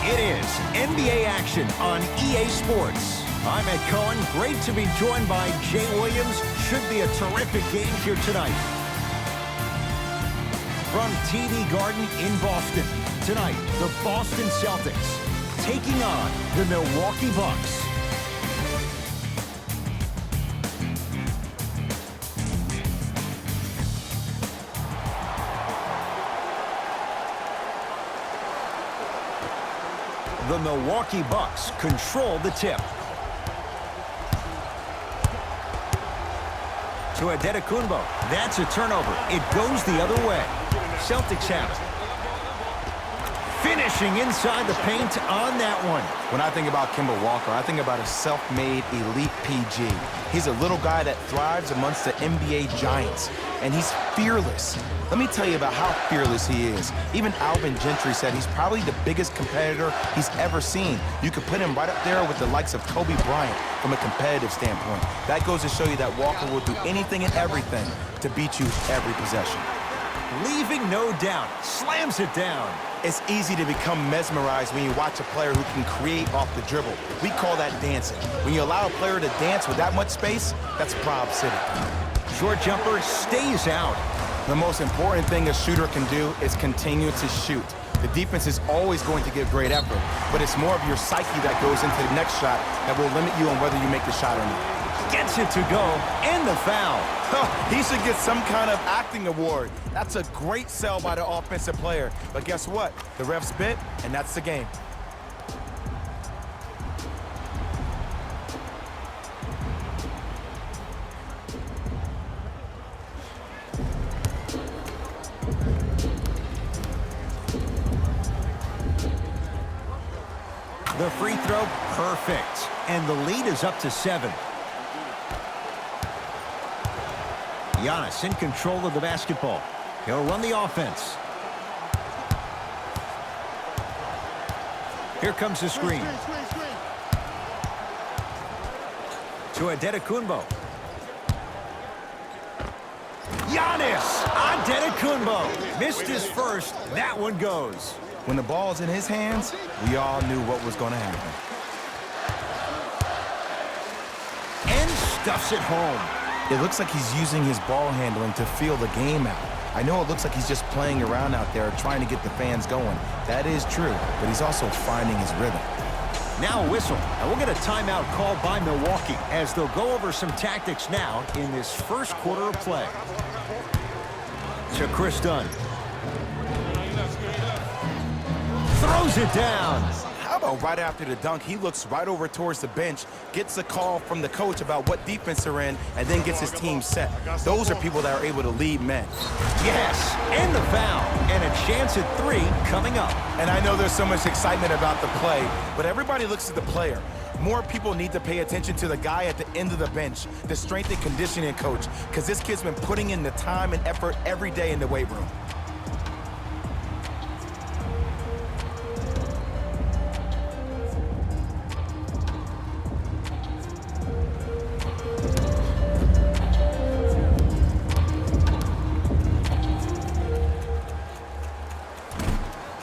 It is NBA action on EA Sports. I'm Ed Cohen. Great to be joined by Jay Williams. Should be a terrific game here tonight. From TD Garden in Boston, tonight, the Boston Celtics taking on the Milwaukee Bucks. The Milwaukee Bucks control the tip. To Antetokounmpo. That's a turnover. It goes the other way. Celtics have it. Finishing inside the paint on that one. When I think about Kemba Walker, I think about a self-made elite PG. He's a little guy that thrives amongst the NBA giants, and he's fearless. Let me tell you about how fearless he is. Even Alvin Gentry said he's probably the biggest competitor he's ever seen. You could put him right up there with the likes of Kobe Bryant from a competitive standpoint. That goes to show you that Walker will do anything and everything to beat you every possession. Leaving no doubt. Slams it down. It's easy to become mesmerized when you watch a player who can create off the dribble. We call that dancing. When you allow a player to dance with that much space, that's Prob City. Short jumper stays out. The most important thing a shooter can do is continue to shoot. The defense is always going to give great effort, but it's more of your psyche that goes into the next shot that will limit you on whether you make the shot or not. Gets it to go, and the foul. He should get some kind of acting award. That's a great sell by the offensive player. But guess what? The refs bit, and that's the game. The free throw, perfect. And the lead is up to 7. Giannis in control of the basketball. He'll run the offense. Here comes the screen. To Antetokounmpo. Giannis Antetokounmpo missed his first. That one goes. When the ball's in his hands, we all knew what was going to happen. And stuffs it home. It looks like he's using his ball handling to feel the game out. I know it looks like he's just playing around out there trying to get the fans going. That is true, but he's also finding his rhythm. Now a whistle, and we'll get a timeout called by Milwaukee as they'll go over some tactics now in this first quarter of play. To Chris Dunn. Throws it down. How about right after the dunk, he looks right over towards the bench, gets a call from the coach about what defense they're in, and then gets his team set. Those are people that are able to lead men. Yes, and the foul, and a chance at 3 coming up. And I know there's so much excitement about the play, but everybody looks at the player. More people need to pay attention to the guy at the end of the bench, the strength and conditioning coach, because this kid's been putting in the time and effort every day in the weight room.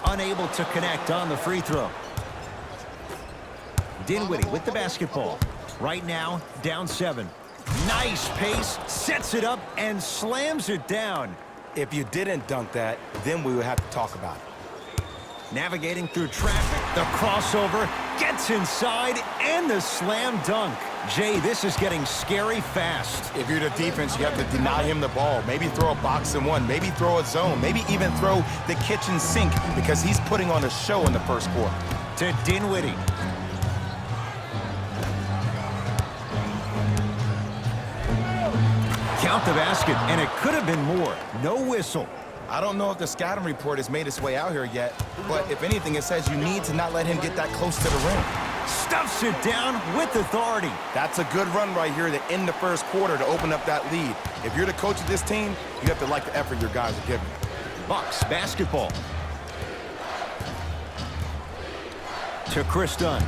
Unable to connect on the free throw. Dinwiddie with the basketball. Right now, down 7. Nice pace, sets it up, and slams it down. If you didn't dunk that, then we would have to talk about it. Navigating through traffic, the crossover, gets inside, and the slam dunk. Jay, this is getting scary fast. If you're the defense, you have to deny him the ball. Maybe throw a box and one. Maybe throw a zone. Maybe even throw the kitchen sink because he's putting on a show in the first quarter. To Dinwiddie. Count the basket, and it could have been more. No whistle. I don't know if the scouting report has made its way out here yet, but if anything, it says you need to not let him get that close to the rim. Stuffs it down with authority. That's a good run right here to end the first quarter to open up that lead. If you're the coach of this team, you have to like the effort your guys are giving. Bucks basketball. To Chris Dunn.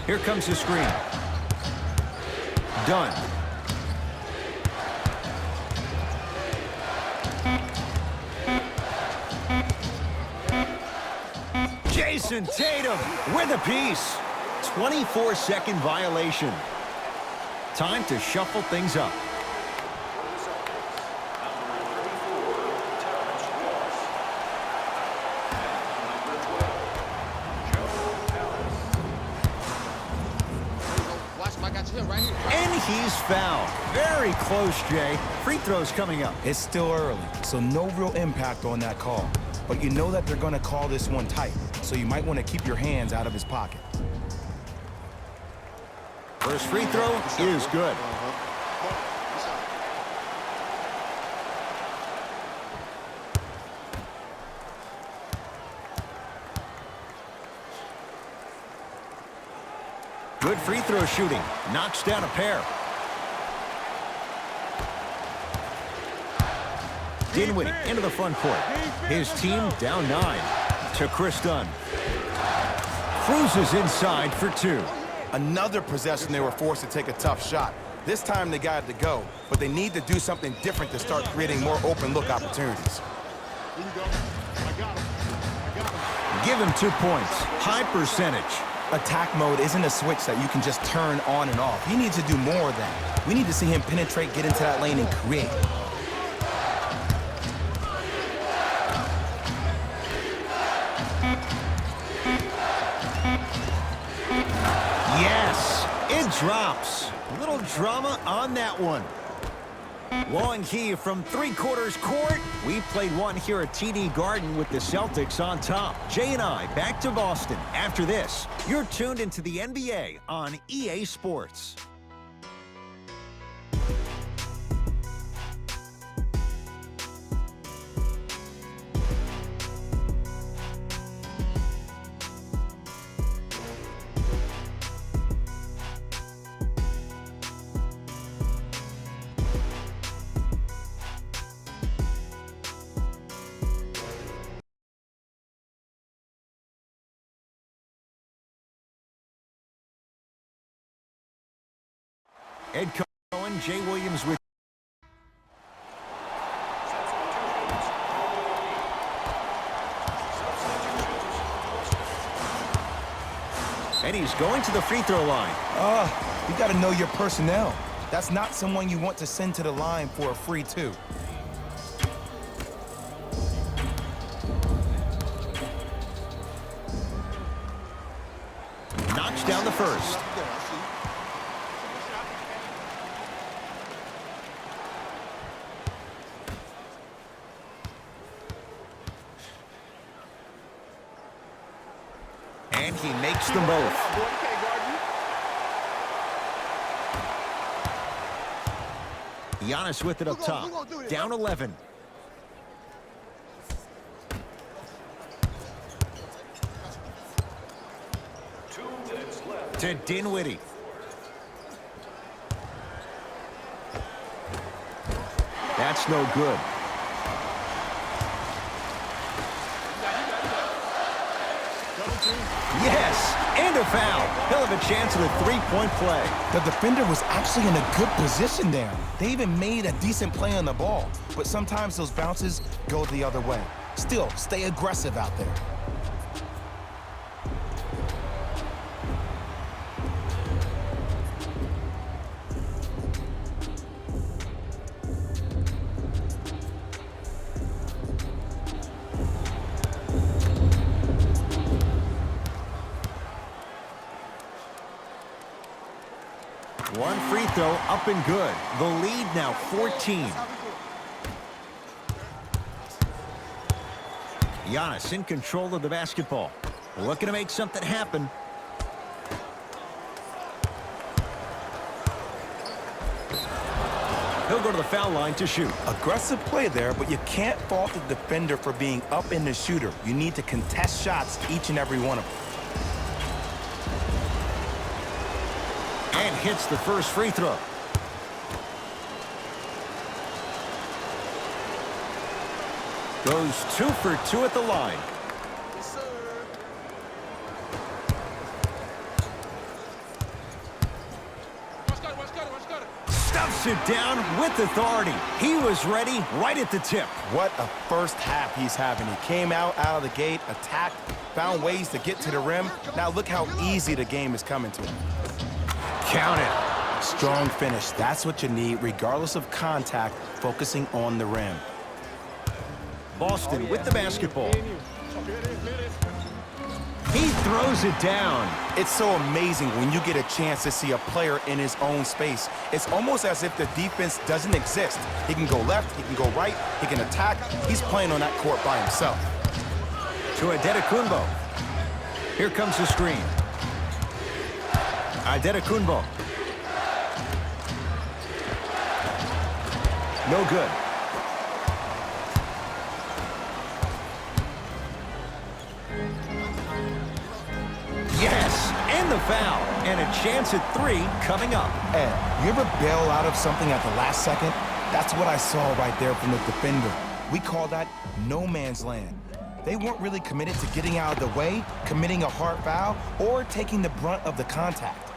Here comes the screen. Dunn. Jason Tatum with a piece. 24-second violation. Time to shuffle things up. And he's fouled. Very close, Jay. Free throws coming up. It's still early, so no real impact on that call. But you know that they're going to call this one tight, so you might want to keep your hands out of his pocket. First free throw is good. Good free throw shooting. Knocks down a pair. Dinwiddie into the front court. His team down 9 to Chris Dunn. Cruises inside for 2. Another possession they were forced to take a tough shot. This time they got it to go, but they need to do something different to start creating more open look opportunities. Give him 2 points. High percentage. Attack mode isn't a switch that you can just turn on and off. He needs to do more of that. We need to see him penetrate, get into that lane, and create. Yes, it drops. A little drama on that one. Long Heave from three-quarters court. We played one here at TD Garden with the Celtics on top. Jay and I back to Boston. After this, you're tuned into the NBA on EA Sports. Ed Cohen, Jay Williams with and he's going to the free throw line. You got to know your personnel. That's not someone you want to send to the line for a free 2. Knocks down the first. And he makes them both. Giannis with it up top. Down 11. To Dinwiddie. That's no good. Yes, and a foul. He'll have a chance at a three-point play. The defender was actually in a good position there. They even made a decent play on the ball, but sometimes those bounces go the other way. Still, stay aggressive out there. One free throw up and good. The lead now 14. Giannis in control of the basketball. Looking to make something happen. He'll go to the foul line to shoot. Aggressive play there, but you can't fault the defender for being up in the shooter. You need to contest shots, each and every one of them. And hits the first free throw. Goes 2 for 2 at the line. Yes, sir. Stuffs Throws it down with authority. He was ready right at the tip. What a first half he's having. He came out of the gate, attacked, found ways to get to the rim. Now look how easy the game is coming to him. Count it. Strong finish. That's what you need, regardless of contact, focusing on the rim. Boston with the basketball. He throws it down. It's so amazing when you get a chance to see a player in his own space. It's almost as if the defense doesn't exist. He can go left, he can go right, he can attack. He's playing on that court by himself. To Adetokunbo. Here comes the screen. Adetokunbo. No good. Yes, and the foul. And a chance at 3 coming up. Ed, you ever bail out of something at the last second? That's what I saw right there from the defender. We call that no man's land. They weren't really committed to getting out of the way, committing a hard foul, or taking the brunt of the contact.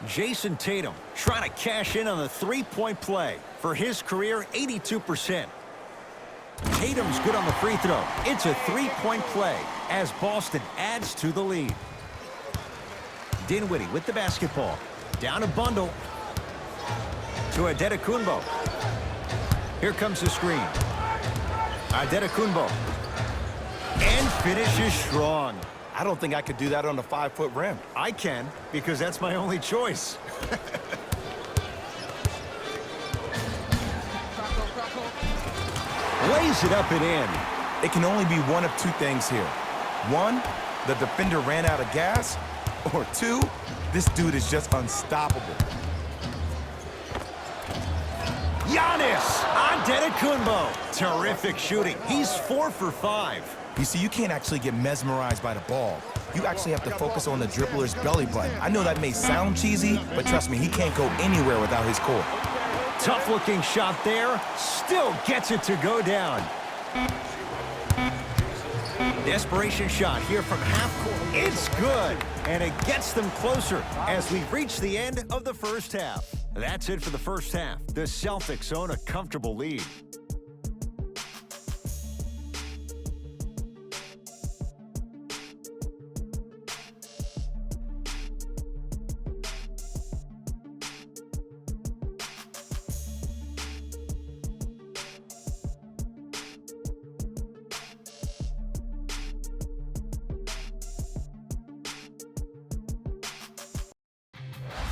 Jason Tatum trying to cash in on the three-point play. For his career, 82%. Tatum's good on the free throw. It's a three-point play as Boston adds to the lead. Dinwiddie with the basketball. Down a bundle. To Adetokunbo. Here comes the screen. Adetokunbo. And finishes strong. I don't think I could do that on a 5-foot rim. I can, because that's my only choice. Lays it up and in. It can only be one of two things here. One, the defender ran out of gas. Or two, this dude is just unstoppable. Giannis Antetokounmpo. Terrific shooting. He's 4 for 5. You see, you can't actually get mesmerized by the ball. You actually have to focus on the dribbler's belly button. I know that may sound cheesy, but trust me, he can't go anywhere without his core. Tough-looking shot there. Still gets it to go down. Desperation shot here from half court. It's good, and it gets them closer as we reach the end of the first half. That's it for the first half. The Celtics own a comfortable lead.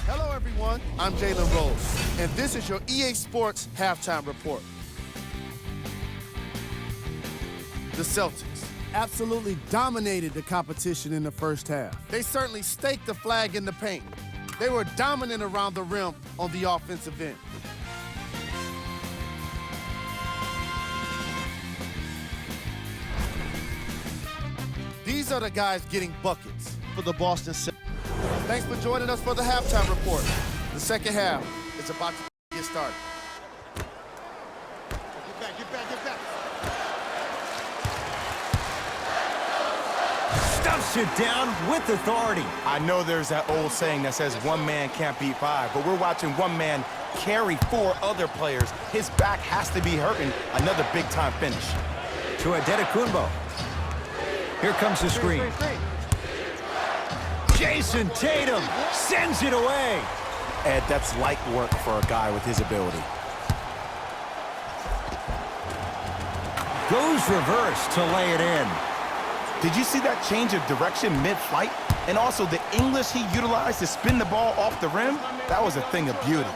Hello, everyone. I'm Jalen Rose, and this is your EA Sports Halftime Report. The Celtics absolutely dominated the competition in the first half. They certainly staked the flag in the paint. They were dominant around the rim on the offensive end. These are the guys getting buckets for the Boston Celtics. Thanks for joining us for the Halftime Report. The second half is about to get started. Get back. Stuffs it down with authority. I know there's that old saying that says one man can't beat 5, but we're watching one man carry 4 other players. His back has to be hurting. Another big-time finish. To Adetokunbo. Here comes the screen. Jason Tatum sends it away. Ed, that's light work for a guy with his ability. Goes reverse to lay it in. Did you see that change of direction mid-flight? And also the English he utilized to spin the ball off the rim? That was a thing of beauty.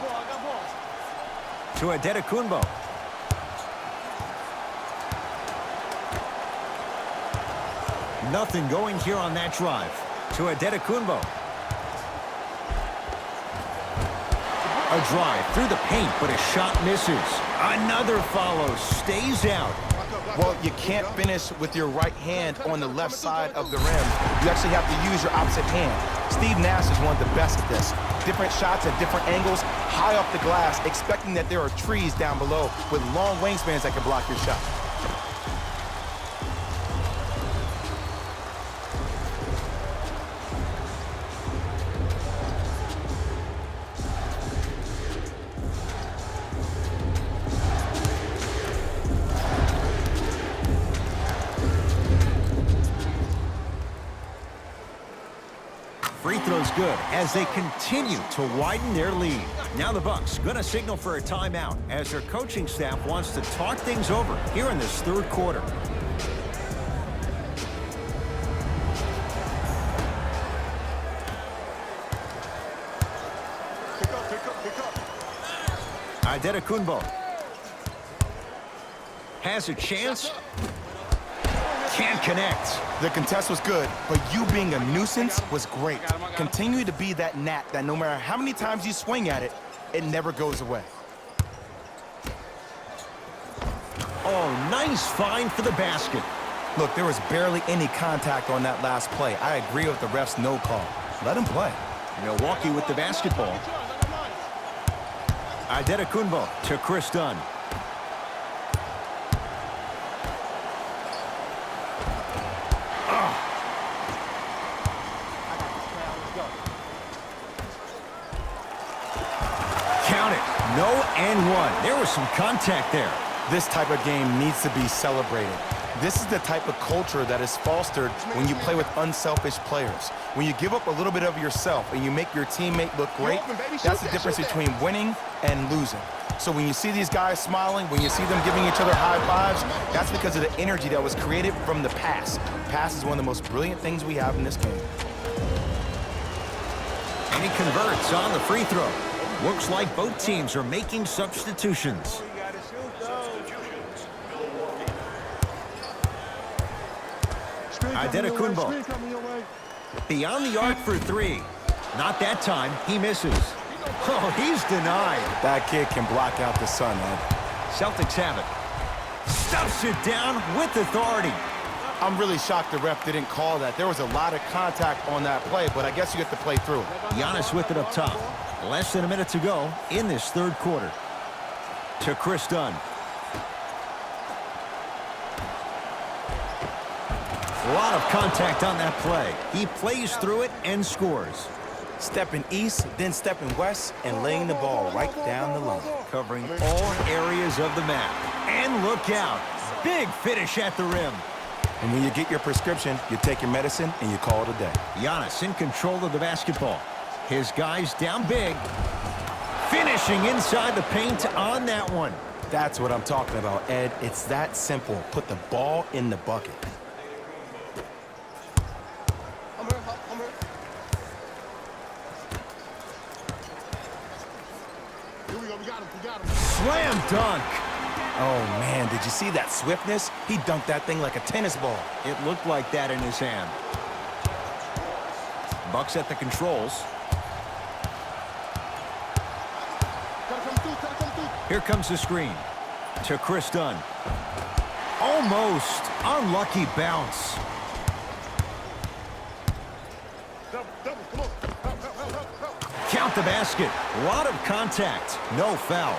To Adetokunbo. Nothing going here on that drive. To Adetokunbo. A drive through the paint, but a shot misses. Another follows, stays out. Well, you can't finish with your right hand on the left side of the rim. You actually have to use your opposite hand. Steve Nash is one of the best at this. Different shots at different angles, high off the glass, expecting that there are trees down below with long wingspans that can block your shot. The contest was good, but you being a nuisance was great. Continue to be that gnat that no matter how many times you swing at it, it never goes away. Oh, nice find for the basket. Look, there was barely any contact on that last play. I agree with the ref's no call. Let him play. Milwaukee with the basketball. Adetokunbo to Chris Dunn. Count it. No and one. There was some contact there. This type of game needs to be celebrated. This is the type of culture that is fostered when you play with unselfish players. When you give up a little bit of yourself and you make your teammate look great, that's the difference between winning and losing. So when you see these guys smiling, when you see them giving each other high fives, that's because of the energy that was created from the pass. Pass is one of the most brilliant things we have in this game. And he converts on the free throw. Looks like both teams are making substitutions. Adetokunbo. Beyond the arc for three. Not that time. He misses. Oh, he's denied. That kid can block out the sun, man. Celtics have it. Stuffs it down with authority. I'm really shocked the ref didn't call that. There was a lot of contact on that play, but I guess you get to play through it. Giannis with it up top. Less than a minute to go in this third quarter. To Chris Dunn. A lot of contact on that play. He plays through it and scores. Stepping east, then stepping west, and laying the ball right down the line. Covering all areas of the map. And look out. Big finish at the rim. And when you get your prescription, you take your medicine and you call it a day. Giannis in control of the basketball. His guys down big. Finishing inside the paint on that one. That's what I'm talking about, Ed. It's that simple. Put the ball in the bucket. Slam dunk. Oh, man, did you see that swiftness? He dunked that thing like a tennis ball. It looked like that in his hand. Bucks at the controls. Here comes the screen. To Chris Dunn. Almost. Unlucky bounce. Count the basket. A lot of contact. No foul.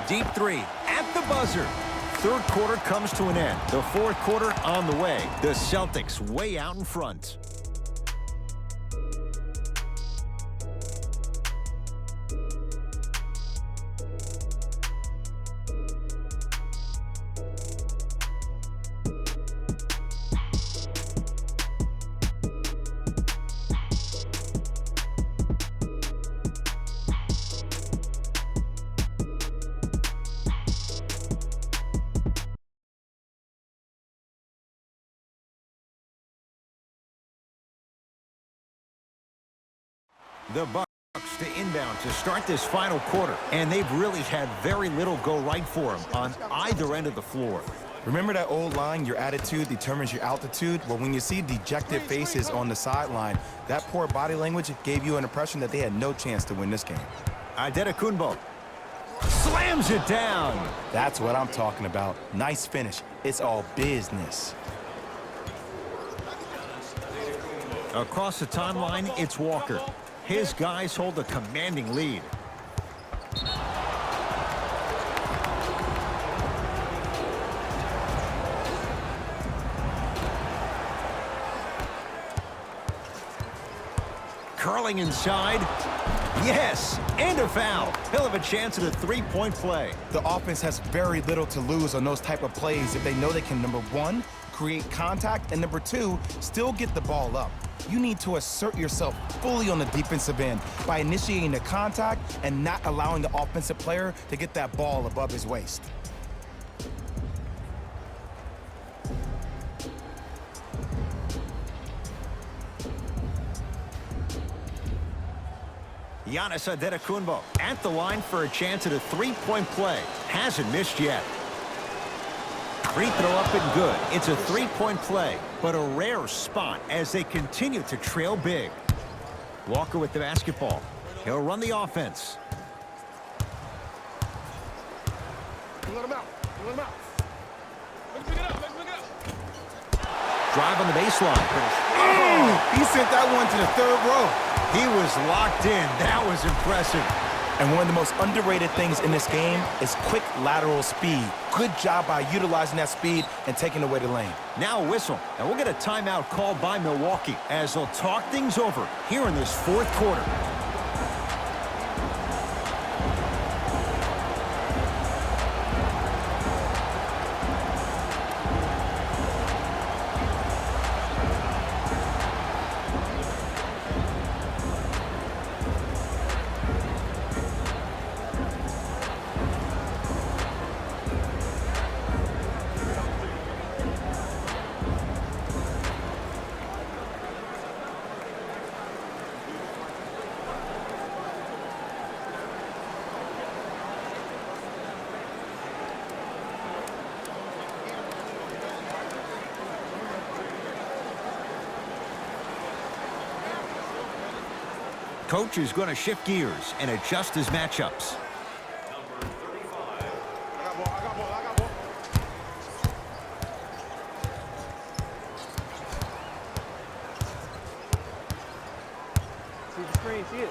Deep three at the buzzer. Third quarter comes to an end. The fourth quarter on the way. The Celtics way out in front. The Bucks to inbound to start this final quarter, and they've really had very little go right for them on either end of the floor. Remember that old line, your attitude determines your altitude? Well, when you see dejected faces on the sideline, that poor body language gave you an impression that they had no chance to win this game. Adetokunbo slams it down. That's what I'm talking about. Nice finish. It's all business. Across the timeline, it's Walker. His guys hold a commanding lead. Curling inside. Yes, and a foul. He'll have a chance at a three-point play. The offense has very little to lose on those type of plays if they know they can, number one, create contact, and number two, still get the ball up. You need to assert yourself fully on the defensive end by initiating the contact and not allowing the offensive player to get that ball above his waist. Giannis Antetokounmpo at the line for a chance at a three-point play. Hasn't missed yet. Free throw up and good. It's a three-point play, but a rare spot as they continue to trail big. Walker with the basketball. He'll run the offense. Drive on the baseline. He sent that one to the third row. He was locked in. That was impressive. And one of the most underrated things in this game is quick lateral speed. Good job by utilizing that speed and taking away the lane. Now a whistle, and we'll get a timeout called by Milwaukee as they'll talk things over here in this fourth quarter. Coach is going to shift gears and adjust his matchups. See the screen, see it.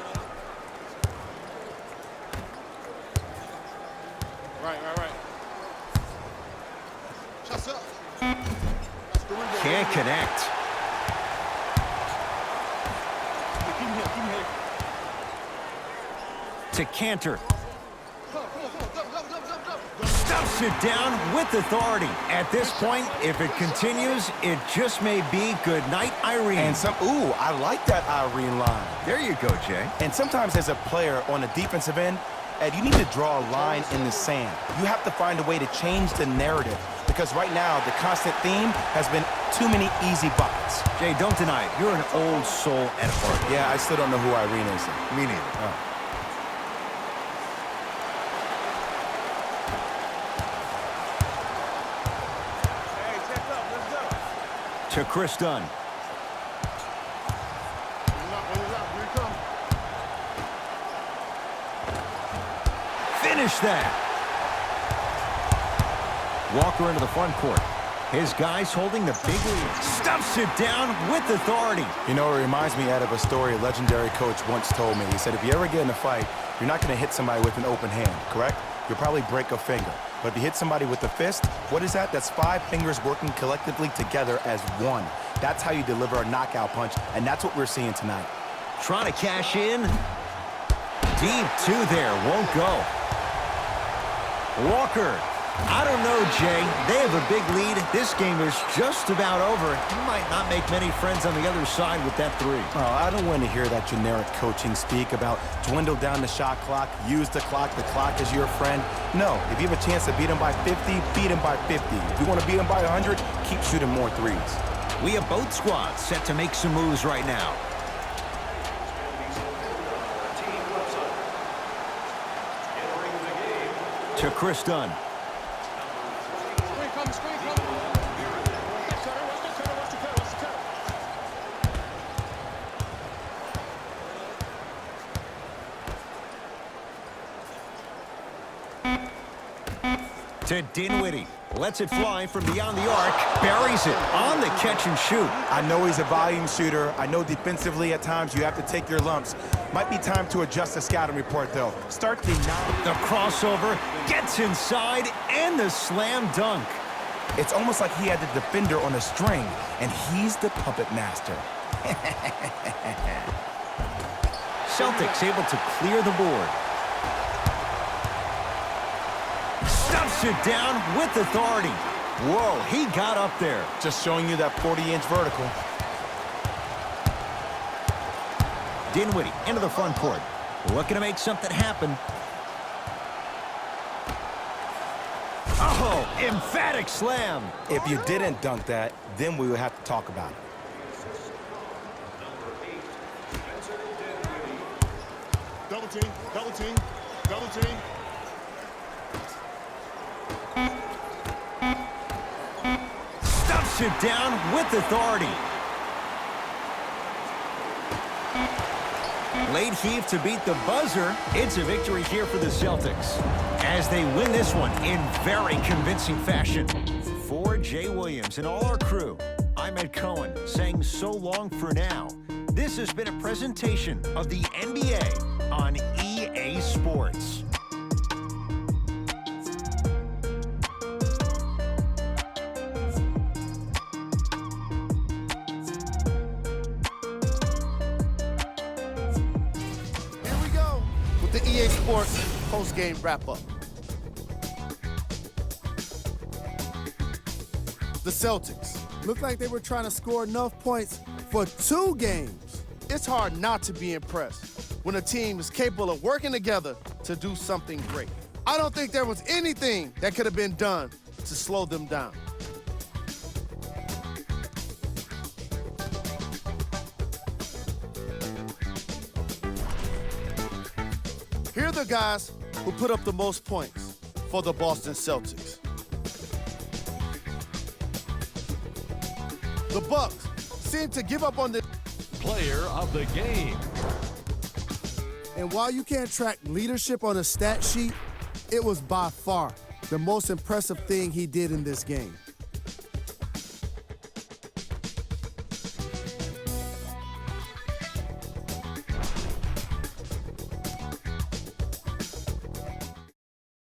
Right. Shots up. Can't connect. Keep him here. To Cantor. Stuffs it down with authority. At this point, if it continues, it just may be good night, Irene. And I like that Irene line. There you go, Jay. And sometimes as a player on the defensive end, Ed, you need to draw a line in the sand. You have to find a way to change the narrative because right now the constant theme has been too many easy buckets. Jay, don't deny it. You're an old soul at heart. Yeah, I still don't know who Irene is. Me neither. Oh. To Chris Dunn. Finish that. Walker into the front court. His guys holding the big lead. Stuffs it down with authority. You know, it reminds me, Ed, of a story a legendary coach once told me. He said, if you ever get in a fight, you're not going to hit somebody with an open hand, correct? You'll probably break a finger. But if you hit somebody with a fist, what is that? That's 5 fingers working collectively together as one. That's how you deliver a knockout punch, and that's what we're seeing tonight. Trying to cash in. Deep two there. Won't go. Walker. I don't know, Jay. They have a big lead. This game is just about over. He might not make many friends on the other side with that three. Oh, I don't want to hear that generic coaching speak about dwindle down the shot clock, use the clock is your friend. No, if you have a chance to beat him by 50, beat him by 50. If you want to beat him by 100, keep shooting more threes. We have both squads set to make some moves right now. To Chris Dunn. To Dinwiddie. Lets it fly from beyond the arc. Buries it on the catch and shoot. I know he's a volume shooter. I know defensively at times you have to take your lumps. Might be time to adjust the scouting report, though. Start the crossover, gets inside, and the slam dunk. It's almost like he had the defender on a string, and he's the puppet master. Celtics able to clear the board. Stuffs it down with authority. Whoa, he got up there. Just showing you that 40-inch vertical. Dinwiddie into the front court. Looking to make something happen. Oh, emphatic slam. If you didn't dunk that, then we would have to talk about it. Double team, double team, double team. Stuffs it down with authority. Late heave to beat the buzzer. It's a victory here for the Celtics as they win this one in very convincing fashion. For Jay Williams and all our crew, I'm Ed Cohen saying so long for now. This has been a presentation of the NBA on EA Sports. Here we go with the EA Sports post-game wrap-up. The Celtics looked like they were trying to score enough points for 2 games. It's hard not to be impressed when a team is capable of working together to do something great. I don't think there was anything that could have been done to slow them down. Here are the guys who put up the most points for the Boston Celtics. The Bucks seem to give up on the Player of the game. And while you can't track leadership on a stat sheet, it was by far the most impressive thing he did in this game.